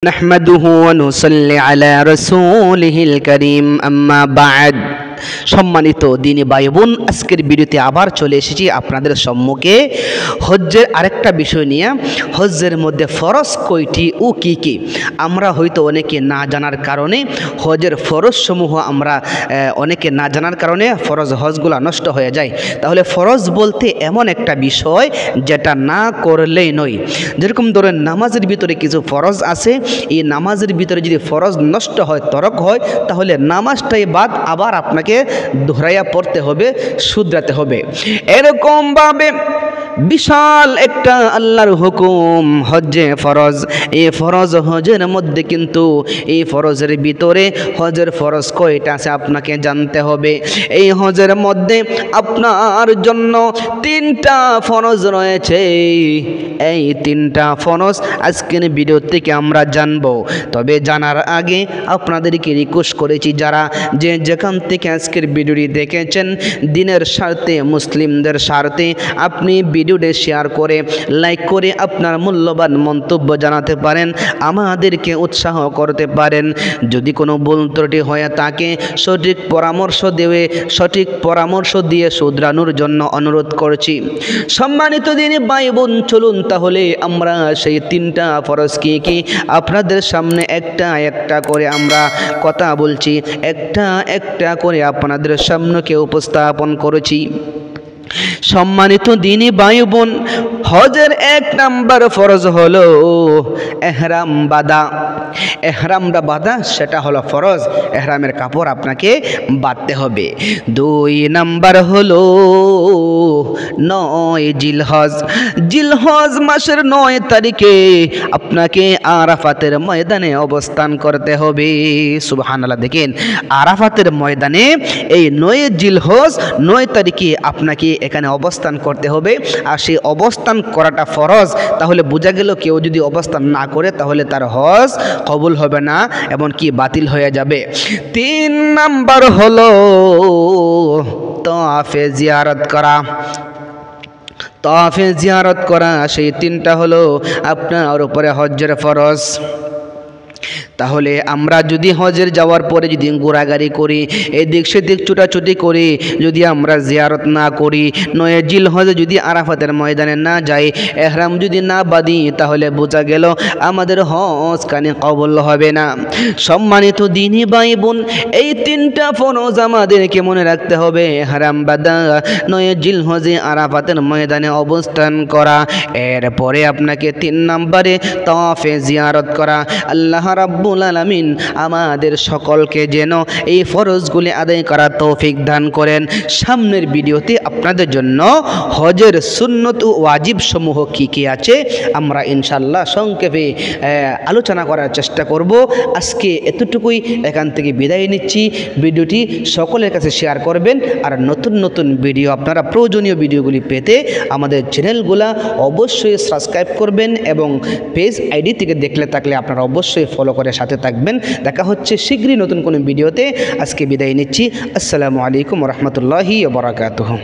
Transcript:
نحمده ونصلي على رسوله الكريم أما بعد সম্মানিত দিনী ভাই বোন, আজকের ভিডিওতে আবার চলে এসেছি আপনাদের সম্মুখে হজ্জের আরেকটা বিষয় নিয়ে। হজ্জের মধ্যে ফরজ কয়টি ও কি কি আমরা হয়তো অনেকে না জানার কারণে হজের ফরজ সমূহ আমরা অনেকে না জানার কারণে ফরজ হজগুলো নষ্ট হয়ে যায়। তাহলে ফরজ বলতে এমন একটা বিষয় যেটা না করলেই নয়। যেরকম ধরেন নামাজের ভিতরে কিছু ফরজ আছে, এই নামাজের ভিতরে যদি ফরজ নষ্ট হয়, তরক হয়, তাহলে নামাজটাই বাদ, আবার আপনাকে দোহরাইয়া পড়তে হবে, শুধরাতে হবে। এরকমভাবে বিশাল একটা আল্লাহর হুকুম হজ্জে ফরজ। এই ফরজ হজের মধ্যে কিন্তু এই ফরজের ভিতরে হজের ফরজ কয়টা আছে আপনাকে জানতে হবে। এই হজের মধ্যে আপনার জন্য 3টা ফরজ রয়েছে। এই 3টা ফরজ আজকের ভিডিও থেকে আমরা জানব। তবে জানার আগে আপনাদেরকে রিকোয়েস্ট করেছি, যারা যেখান থেকে আজকের ভিডিওটি দেখেছেন, দিনের স্বার্থে, মুসলিমদের স্বার্থে আপনি ভিডিওটি শেয়ার করে, লাইক করে আপনার মূল্যবান মন্তব্য জানাতে পারেন, আমাদেরকে উৎসাহ করতে পারেন। যদি কোনো ভুল ত্রুটি হয়ে থাকে সঠিক পরামর্শ দিয়ে শুধরানোর জন্য অনুরোধ করছি। সম্মানিত দিনী ভাই বোন, চলুন তাহলে আমরা সেই 3টা ফরজ কি কি আপনাদের সামনে একটা একটা করে আমরা কথা বলছি, একটা একটা করে আপনাদের সামনে উপস্থাপন করেছি। সম্মানিত দিনী ভাই বোন, হজের 1 নাম্বার ফরজ হলো এহরাম বাঁধা। এহরামটা বাঁধা সেটা হলো ফরজ, এহরামের কাপড় আপনাকে বাঁধতে হবে। 2 নাম্বার হলো 9 জিলহজ। জিলহজ মাসের 9 তারিখে আপনাকে আরাফাতের ময়দানে অবস্থান করতে হবে। সুবহানাল্লাহ, দেখেন আরাফাতের ময়দানে এই 9 জিলহজ 9 তারিখে আপনাকে এখানে অবস্থান করতে হবে। আর সেই অবস্থান করাটা ফরজ। তাহলে বোঝা গেল কেউ যদি অবস্থান না করে তাহলে তার হজ কবুল হবে না, এমনকি বাতিল হয়ে যাবে। 3 নাম্বার হলো তাওয়াফে জিয়ারত করা। তাওয়াফে জিয়ারত করা, সেই 3টা হলো আপনার উপরে হজ্জের ফরজ। তাহলে আমরা যদি হজের যাওয়ার পরে যদি ঘোরাঘুরি করি, এদিক সেদিক ছুটাছুটি করি, যদি আমরা জিয়ারত না করি, 9 জিলহজে যদি আরাফাতের ময়দানে না যাই, এহরাম যদি না বাঁধি, তাহলে বোঝা গেল আমাদের হজ কানে কবুল হবে না। সম্মানিত দিনী ভাই বোন, এই 3টা ফরজ আমাদেরকে মনে রাখতে হবে। এহরাম বাঁধা, 9 জিলহজে আরাফাতের ময়দানে অবস্থান করা, এরপরে আপনাকে 3 নম্বরে তাওয়াফে জিয়ারত করা। আল্লাহ রাব্বুল আলামিন আমাদের সকলকে যেন এই ফরজগুলি আদায় করার তৌফিক দান করেন। সামনের ভিডিওতে আপনাদের জন্য হজের সুন্নত ও ওয়াজিব সমূহ কি কি আছে আমরা ইনশাআল্লাহ সংক্ষেপে আলোচনা করার চেষ্টা করব। আজকে এতটুকুই, এখান থেকে বিদায় নিচ্ছি। ভিডিওটি সকলের কাছে শেয়ার করবেন। আর নতুন নতুন ভিডিও, আপনারা প্রয়োজনীয় ভিডিওগুলি পেতে আমাদের চ্যানেলগুলা অবশ্যই সাবস্ক্রাইব করবেন, এবং পেজ আইডি থেকে দেখলে থাকলে আপনারা অবশ্যই ফলো করে সাথে থাকবেন। দেখা হচ্ছে শীঘ্রই নতুন কোনো ভিডিওতে। আজকে বিদায় নিচ্ছি। আসসালামু আলাইকুম ওয়া রাহমাতুল্লাহি ওয়া বারাকাতুহু।